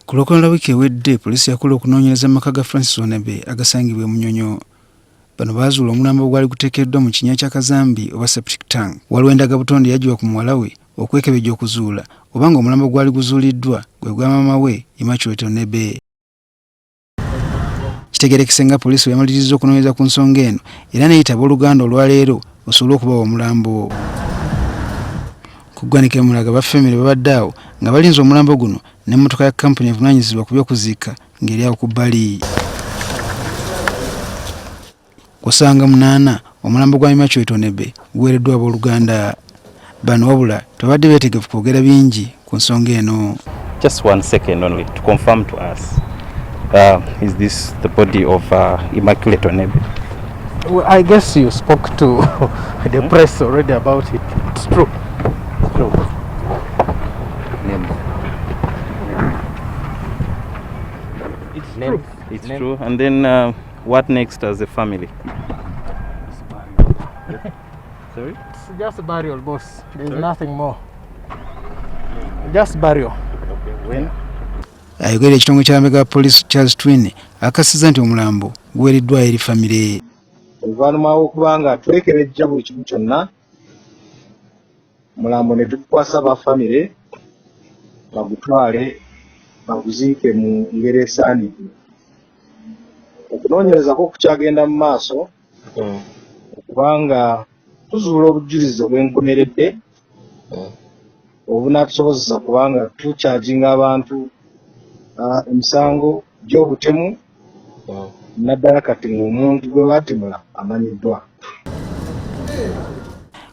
Ku Lwokolera wiiki ewedde, poliisi yakola okunoonyereza maka ga Francis Onebe agasangibwa e Munyonyo. Bano baazuula omulambo gwali guteekeddwa mu kinnya kya Kazambi oba Septic Tanka. Waliwo endagabutonde yagibwa ku muwala we okwekebejja okuzuula oba ng'omulambo gwali guzuuliddwa gwe gwa maama we Immaculate Onebe. Kitegeerekese nga poliisi bwe yamaliriza okunoonyereza ku nsonga eno era neeyitaba oluganda olwaleero osobole okubawa omulambo. Ku ggwanika e Mulaga baffemere babadde awo nga balinze omulambo guno n'emmotoka ya kampuni evunaanyizibwa ku by'okuziika ng'eri awo ku bbali. Kusanga 8 omulambo gwa Immaculate Onebe guweereddwa abooluganda. Bano wabula tebadde beetegefu kwogera bingi ku nsonga eno. Just 1 second only to confirm to us. Is this the body of Immaculate Onebe? Well, I guess you spoke to the press already about it. It's true. It's true. It's true. It's true. And then what next as a family? Sorry? It's just burial, boss. There's nothing more. Just burial. Okay. When? Ayogera ekitongole ky'abambega Poliisi Charles Twine akakasiza nti omulambo guweereddwa eri famire. Oluvannyuma lw'okubanga twekebejja buli kimu kyonna, omulambo ne tukwasa ba famire bagutwale baguziike mu ngeri esaanidde. Okunoonyereza ko kukyagenda mu maaso okubanga tuzuula obujulizi obwenkomeredde obunaatusobozesa kubanga tukyaginga abantu emisango gy'obutemu naddala kati ng'omuntu gwe baatemula amanyiddwa.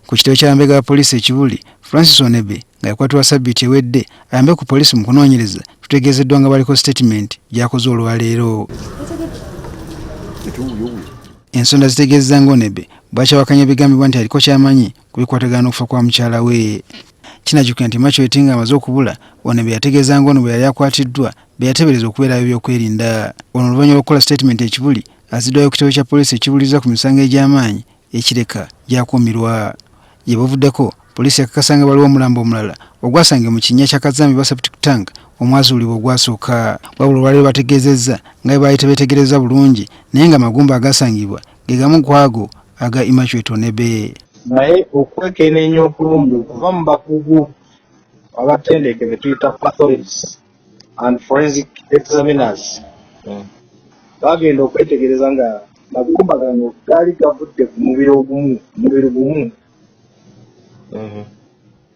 Ku kitebe ky'abambega poliisi e Kibuli, Francis Onebe nga yakwatibwa Ssabbiiti ewedde ayambe ku poliisi mu kunoonyereza tutegeezeddwa nga baliko sitatimenti gyakoze olwaleero. Ensonda zitegeezezza nga Onebe bw'akyawakanya ebigambibwa nti aliko ky'amanyi ku bikwatagana n'okufa kwa mukyalawe. Kinajjukira nti Immaculate nga amaze okubula, Onebe yategeeza nga ono bwe yali akwatiddwa be yateebereza okubeerayo ebyokwerinda. Ono oluvannyuma lw'okukola sitatimenti e Kibuli aziddwayo ku kitebe kya poliisi ekibuliriza ku misango egy'amaanyi ekireka gyakuumirwa. Ye bavuddeko poliisi yakakasa nga waliwo omulambo omulala ogwasangibwa mu kinnya kya Kazambi oba Septic Tanka omwazuulibwa ogwasooka. Wabula olwaleero bategeezezza nga bwe baali tebeetegereza bulungi naye nga amagumba agasangibwa ge gamu ku ago aga Immaculate Onebe. Naye okwekenneenya okulungi okuva mu bakugu abatendeke be tuyita pathologists and forensic examiners bagenda okwetegereza nga magumba gano gaali gavudde ku mubiri gumu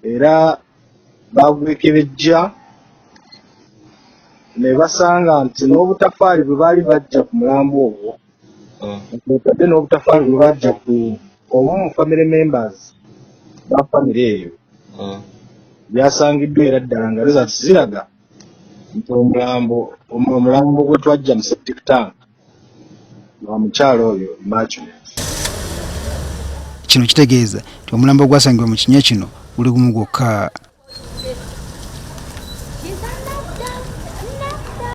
era bagwekebejja ne basanga nti n'obutafaali bwe baali bajja ku mulambo ogwo otadde n'obutafaali bwe bajja ku omu family members ba family eyo byasangiddwa era ddala nga results ziraga nti omulambo gwe twajja mu Septic Tanka wa mukyala oyo Immaculate. Kino kitegeeza nti omulambo gwasangibwa mu kinnya kino guli gumu gwokka.